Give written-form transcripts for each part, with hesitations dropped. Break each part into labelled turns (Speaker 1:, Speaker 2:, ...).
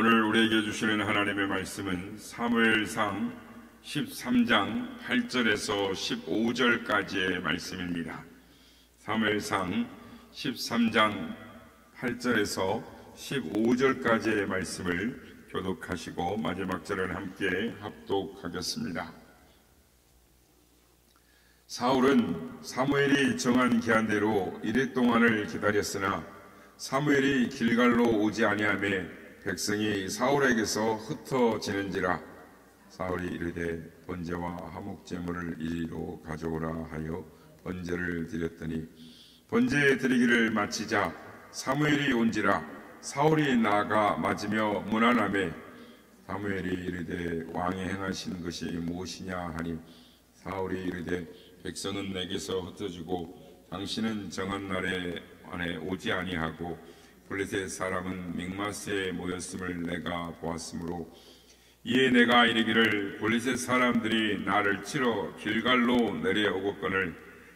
Speaker 1: 오늘 우리에게 주시는 하나님의 말씀은 사무엘상 13장 8절에서 15절까지의 말씀입니다. 사무엘상 13장 8절에서 15절까지의 말씀을 교독하시고 마지막 절을 함께 합독하겠습니다. 사울은 사무엘이 정한 기한대로 이레 동안을 기다렸으나 사무엘이 길갈로 오지 아니하매 백성이 사울에게서 흩어지는지라. 사울이 이르되 번제와 화목제물을 이리로 가져오라 하여 번제를 드렸더니 번제 드리기를 마치자 사무엘이 온지라. 사울이 나아가 맞으며 문안하매 사무엘이 이르되 왕이 행하신 것이 무엇이냐 하니 사울이 이르되 백성은 내게서 흩어지고 당신은 정한 날에 안에 오지 아니하고 블레셋 사람은 믹마스에 모였음을 내가 보았으므로 이에 내가 이르기를 블레셋 사람들이 나를 치러 길갈로 내려오거늘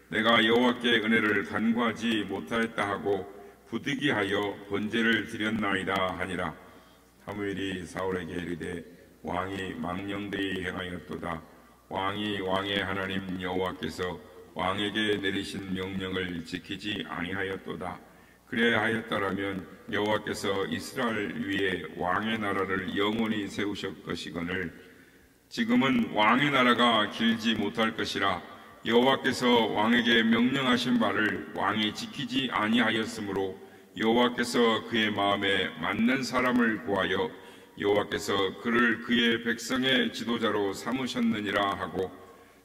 Speaker 1: 내가 여호와께 은혜를 간구하지 못하였다 하고 부득이하여 번제를 드렸나이다 하니라. 사무엘이 사울에게 이르되 왕이 망령되이 행하였도다. 왕이 왕의 하나님 여호와께서 왕에게 내리신 명령을 지키지 아니하였도다. 그래하였더라면 여호와께서 이스라엘 위에 왕의 나라를 영원히 세우실 것이거늘 지금은 왕의 나라가 길지 못할 것이라. 여호와께서 왕에게 명령하신 바를 왕이 지키지 아니하였으므로 여호와께서 그의 마음에 맞는 사람을 구하여 여호와께서 그를 그의 백성의 지도자로 삼으셨느니라 하고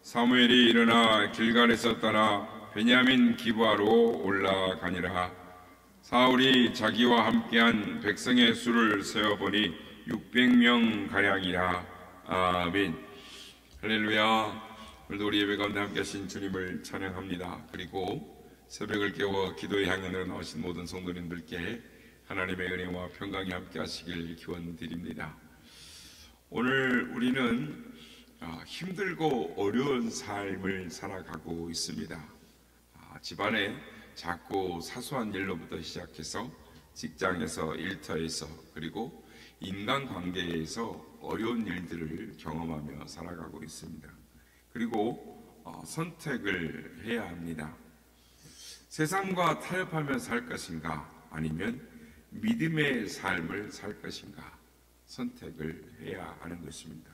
Speaker 1: 사무엘이 일어나 길갈에서 떠나 베냐민 기브아로 올라가니라. 사울이 자기와 함께한 백성의 수를 세어보니 600명 가량이라. 아멘. 할렐루야. 오늘도 우리 예배 가운데 함께 하신 주님을 찬양합니다. 그리고 새벽을 깨워 기도의 향연으로 나오신 모든 성도님들께 하나님의 은혜와 평강이 함께 하시길 기원드립니다. 오늘 우리는 힘들고 어려운 삶을 살아가고 있습니다. 집안에 작고 사소한 일로부터 시작해서 직장에서, 일터에서, 그리고 인간관계에서 어려운 일들을 경험하며 살아가고 있습니다. 그리고 선택을 해야 합니다. 세상과 타협하며 살 것인가 아니면 믿음의 삶을 살 것인가 선택을 해야 하는 것입니다.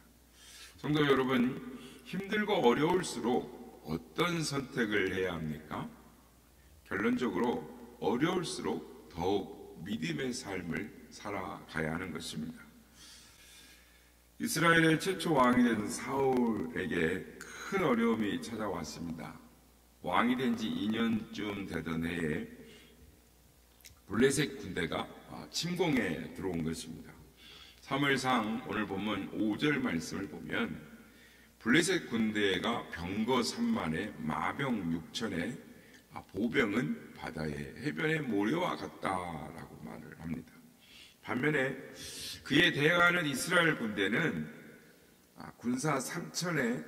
Speaker 1: 성도 여러분, 힘들고 어려울수록 어떤 선택을 해야 합니까? 결론적으로 어려울수록 더욱 믿음의 삶을 살아가야 하는 것입니다. 이스라엘의 최초 왕이 된 사울에게 큰 어려움이 찾아왔습니다. 왕이 된 지 2년쯤 되던 해에 블레셋 군대가 침공에 들어온 것입니다. 사무엘상 오늘 본문 5절 말씀을 보면 블레셋 군대가 병거 3만에 마병 6천에 보병은 바다의 해변에 모래와 같다라고 말을 합니다. 반면에 그에 대항하는 이스라엘 군대는 군사 3천에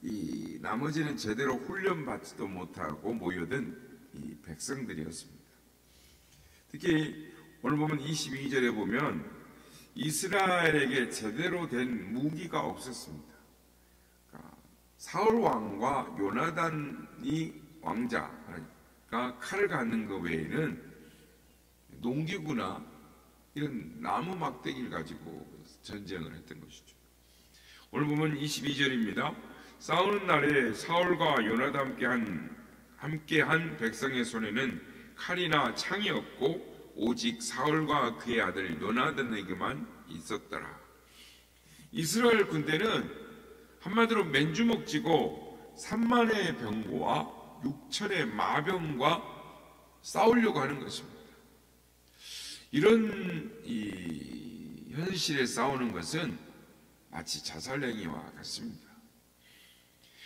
Speaker 1: 이 나머지는 제대로 훈련받지도 못하고 모여든 이 백성들이었습니다. 특히 오늘 보면 22절에 보면 이스라엘에게 제대로 된 무기가 없었습니다. 사울 왕과 요나단이 왕자가 칼을 갖는 것 외에는 농기구나 이런 나무 막대기를 가지고 전쟁을 했던 것이죠. 오늘 보면 22절입니다. 싸우는 날에 사울과 요나단 함께한 백성의 손에는 칼이나 창이 없고 오직 사울과 그의 아들 요나단에게만 있었더라. 이스라엘 군대는 한마디로 맨주먹 쥐고 3만의 병거와 6천의 마병과 싸우려고 하는 것입니다. 이런 이 현실에 싸우는 것은 마치 자살행위와 같습니다.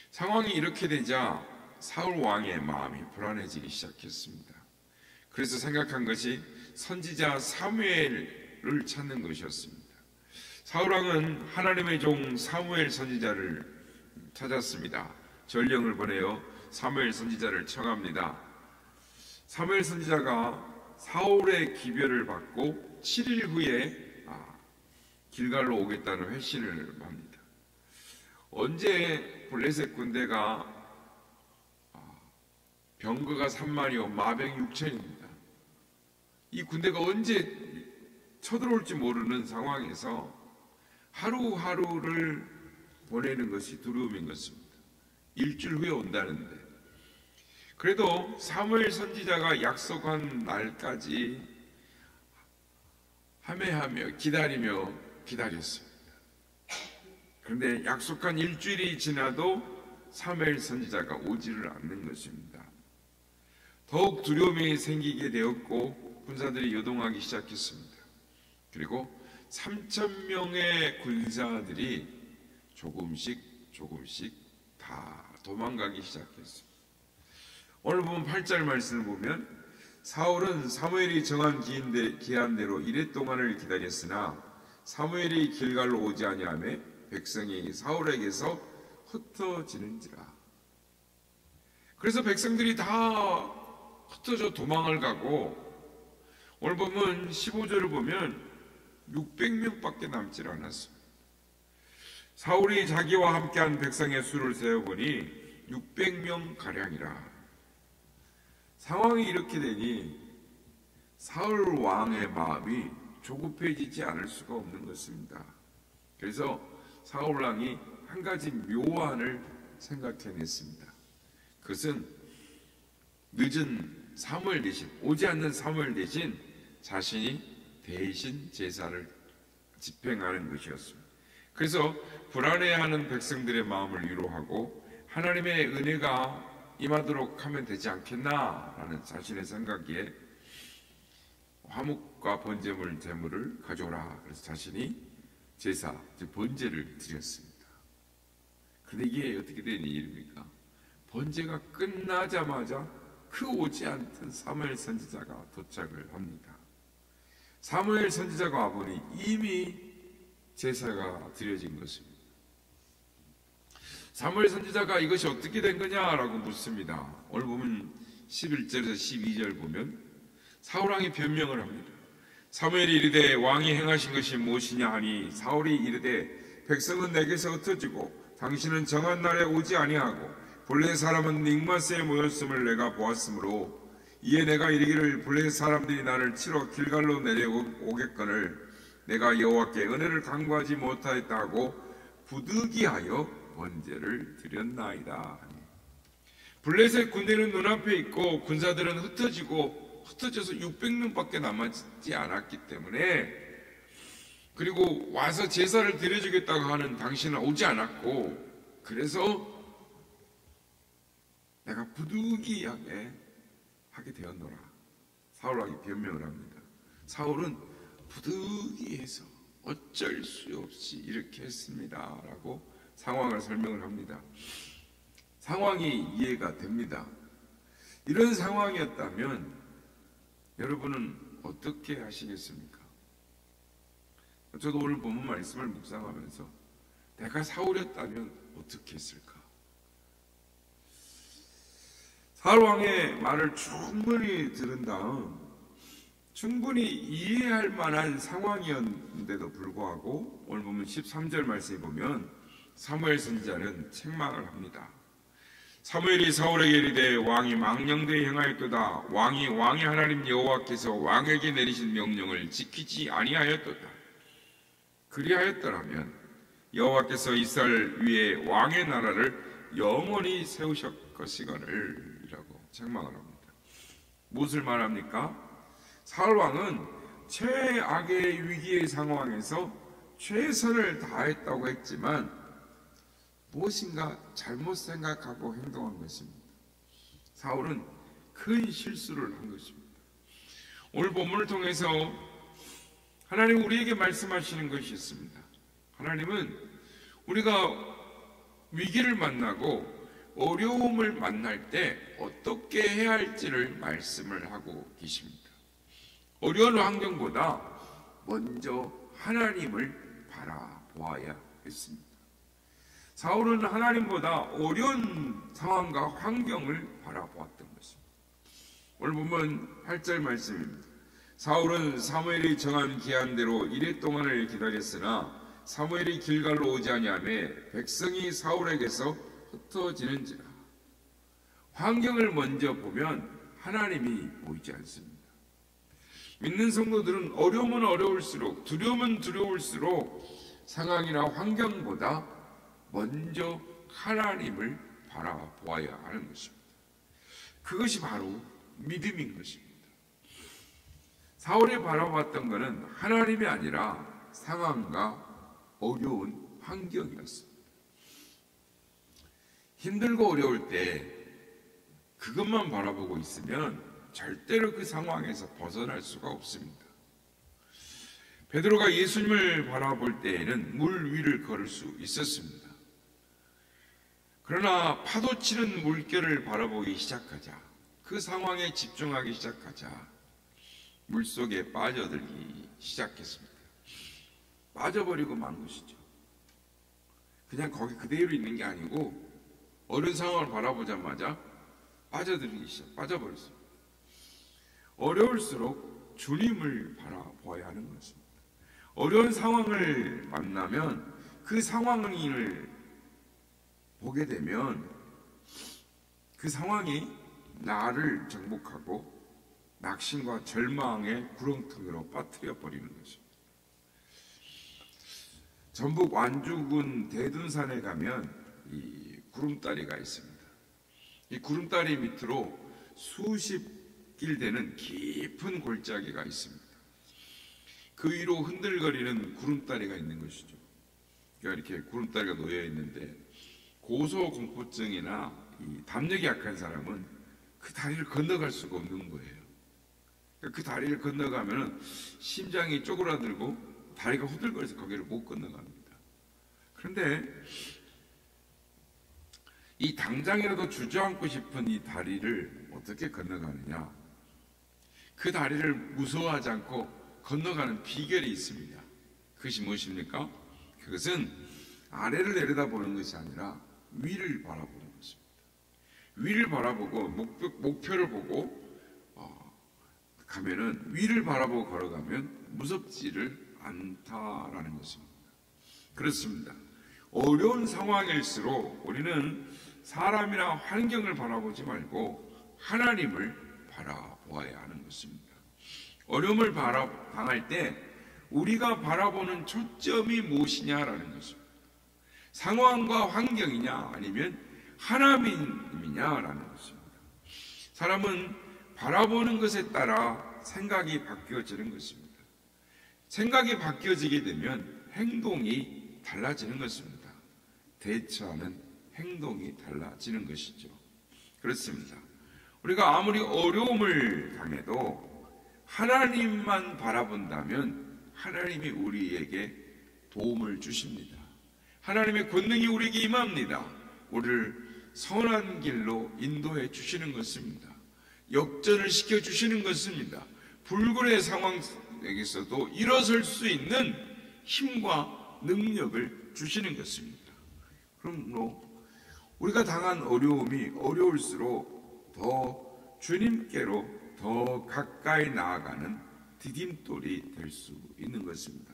Speaker 1: 상황이 이렇게 되자 사울 왕의 마음이 불안해지기 시작했습니다. 그래서 생각한 것이 선지자 사무엘을 찾는 것이었습니다. 사울 왕은 하나님의 종 사무엘 선지자를 찾았습니다. 전령을 보내어 사무엘 선지자를 청합니다. 사무엘 선지자가 사울의 기별을 받고 7일 후에 길갈로 오겠다는 회신을 합니다. 언제 블레셋 군대가 병거가 3만이요 마병 6천입니다. 이 군대가 언제 쳐들어올지 모르는 상황에서 하루하루를 보내는 것이 두려움인 것입니다. 일주일 후에 온다는데, 그래도 사무엘 선지자가 약속한 날까지 하매하며 기다렸습니다. 그런데 약속한 일주일이 지나도 사무엘 선지자가 오지를 않는 것입니다. 더욱 두려움이 생기게 되었고 군사들이 요동하기 시작했습니다. 그리고 3,000명의 군사들이 조금씩 다 도망가기 시작했습니다. 오늘 보면 8절 말씀을 보면 사울은 사무엘이 정한 기한대로 이레 동안을 기다렸으나 사무엘이 길갈로 오지 아니하며 백성이 사울에게서 흩어지는지라. 그래서 백성들이 다 흩어져 도망을 가고, 오늘 보면 15절을 보면 600명밖에 남질 않았습니다. 사울이 자기와 함께한 백성의 수를 세어보니 600명 가량이라. 상황이 이렇게 되니 사울 왕의 마음이 조급해지지 않을 수가 없는 것입니다. 그래서 사울 왕이 한 가지 묘안을 생각해냈습니다. 그것은 늦은 사무엘 대신, 오지 않는 사무엘 대신 자신이 대신 제사를 집행하는 것이었습니다. 그래서 불안해하는 백성들의 마음을 위로하고 하나님의 은혜가 임하도록 하면 되지 않겠나라는 자신의 생각에 화목과 번제물 제물을 가져오라. 그래서 자신이 제사, 즉 번제를 드렸습니다. 그런데 이게 어떻게 된 일입니까? 번제가 끝나자마자 그 오지 않던 사무엘 선지자가 도착을 합니다. 사무엘 선지자가 와보니 이미 제사가 드려진 것입니다. 사무엘 선지자가 이것이 어떻게 된 거냐라고 묻습니다. 오늘 보면 11절에서 12절 보면 사울왕이 변명을 합니다. 사무엘이 이르되 왕이 행하신 것이 무엇이냐 하니 사울이 이르되 백성은 내게서 흩어지고 당신은 정한 날에 오지 아니하고 블레셋 사람은 닉마스에 모였음을 내가 보았으므로 이에 내가 이르기를 블레셋 사람들이 나를 치러 길갈로 내려오겠거늘 내가 여호와께 은혜를 간구하지 못하였다 하고 부득이하여 번제를 드렸나이다. 블레셋 군대는 눈앞에 있고 군사들은 흩어져서 600명밖에 남지 않았기 때문에, 그리고 와서 제사를 드려주겠다고 하는 당신은 오지 않았고, 그래서 내가 부득이하게 하게 되었노라. 사울왕이 변명을 합니다. 사울은 부득이해서 어쩔 수 없이 이렇게 했습니다 라고 상황을 설명을 합니다. 상황이 이해가 됩니다. 이런 상황이었다면 여러분은 어떻게 하시겠습니까? 저도 오늘 본문 말씀을 묵상하면서 내가 사울이었다면 어떻게 했을까? 사울왕의 말을 충분히 들은 다음 충분히 이해할 만한 상황이었는데도 불구하고 오늘 보면 13절 말씀에 보면 사무엘 선지자는 책망을 합니다. 사무엘이 사울에게 이르되 왕이 망령되이 행하였도다. 왕이 왕의 하나님 여호와께서 왕에게 내리신 명령을 지키지 아니하였도다. 그리하였더라면 여호와께서 이스라엘 위에 왕의 나라를 영원히 세우셨 것이거늘 이라고 책망을 합니다. 무엇을 말합니까? 사울 왕은 최악의 위기의 상황에서 최선을 다했다고 했지만 무엇인가 잘못 생각하고 행동한 것입니다. 사울은 큰 실수를 한 것입니다. 오늘 본문을 통해서 하나님 우리에게 말씀하시는 것이 있습니다. 하나님은 우리가 위기를 만나고 어려움을 만날 때 어떻게 해야 할지를 말씀을 하고 계십니다. 어려운 환경보다 먼저 하나님을 바라보아야 했습니다. 사울은 하나님보다 어려운 상황과 환경을 바라보았던 것입니다. 오늘 보면 8절 말씀입니다. 사울은 사무엘이 정한 기한대로 이레 동안을 기다렸으나 사무엘이 길갈로 오지 아니하매 백성이 사울에게서 흩어지는지라. 환경을 먼저 보면 하나님이 보이지 않습니다. 믿는 성도들은 어려우면 어려울수록, 두려우면 두려울수록 상황이나 환경보다 먼저 하나님을 바라보아야 하는 것입니다. 그것이 바로 믿음인 것입니다. 사울이 바라봤던 것은 하나님이 아니라 상황과 어려운 환경이었습니다. 힘들고 어려울 때 그것만 바라보고 있으면 절대로 그 상황에서 벗어날 수가 없습니다. 베드로가 예수님을 바라볼 때에는 물 위를 걸을 수 있었습니다. 그러나 파도치는 물결을 바라보기 시작하자, 그 상황에 집중하기 시작하자 물속에 빠져들기 시작했습니다. 빠져버리고 만 것이죠. 그냥 거기 그대로 있는 게 아니고 어려운 상황을 바라보자마자 빠져버렸습니다. 어려울수록 주님을 바라보아야 하는 것입니다. 어려운 상황을 만나면 그 상황을 보게 되면 그 상황이 나를 정복하고 낙심과 절망의 구렁텅이로 빠뜨려 버리는 것입니다. 전북 완주군 대둔산에 가면 이 구름다리가 있습니다. 이 구름다리 밑으로 수십 길 되는 깊은 골짜기가 있습니다. 그 위로 흔들거리는 구름다리가 있는 것이죠. 그러니까 이렇게 구름다리가 놓여 있는데 고소공포증이나 이 담력이 약한 사람은 그 다리를 건너갈 수가 없는 거예요. 그 다리를 건너가면 심장이 쪼그라들고 다리가 후들거려서 거기를 못 건너갑니다. 그런데 이 당장이라도 주저앉고 싶은 이 다리를 어떻게 건너가느냐? 그 다리를 무서워하지 않고 건너가는 비결이 있습니다. 그것이 무엇입니까? 그것은 아래를 내려다보는 것이 아니라 위를 바라보는 것입니다. 위를 바라보고 목표를 보고 가면은 위를 바라보고 걸어가면 무섭지를 않다라는 것입니다. 그렇습니다. 어려운 상황일수록 우리는 사람이나 환경을 바라보지 말고 하나님을 바라보아야 하는 것입니다. 어려움을 당할 때 우리가 바라보는 초점이 무엇이냐라는 것입니다. 상황과 환경이냐 아니면 하나님이냐라는 것입니다. 사람은 바라보는 것에 따라 생각이 바뀌어지는 것입니다. 생각이 바뀌어지게 되면 행동이 달라지는 것입니다. 대처하는 행동이 달라지는 것이죠. 그렇습니다. 우리가 아무리 어려움을 당해도 하나님만 바라본다면 하나님이 우리에게 도움을 주십니다. 하나님의 권능이 우리에게 임합니다. 우리를 선한 길로 인도해 주시는 것입니다. 역전을 시켜주시는 것입니다. 불굴의 상황에서도 일어설 수 있는 힘과 능력을 주시는 것입니다. 그러므로 우리가 당한 어려움이 어려울수록 더 주님께로 더 가까이 나아가는 디딤돌이 될 수 있는 것입니다.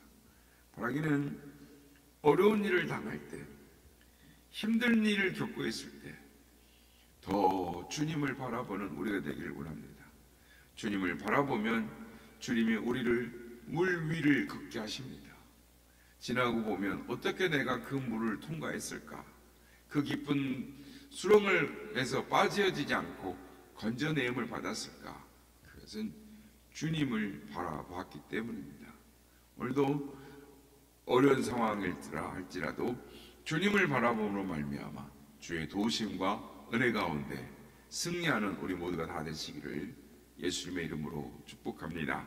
Speaker 1: 바라기는 어려운 일을 당할 때, 힘든 일을 겪고 있을 때 더 주님을 바라보는 우리가 되기를 원합니다. 주님을 바라보면 주님이 우리를 물 위를 걷게 하십니다. 지나고 보면 어떻게 내가 그 물을 통과했을까? 그 깊은 수렁에서 빠져지지 않고 건져내음을 받았을까? 그것은 주님을 바라봤기 때문입니다. 오늘도 어려운 상황일지라 할지라도 주님을 바라봄으로 말미암아 주의 도우심과 은혜 가운데 승리하는 우리 모두가 다 되시기를 예수님의 이름으로 축복합니다.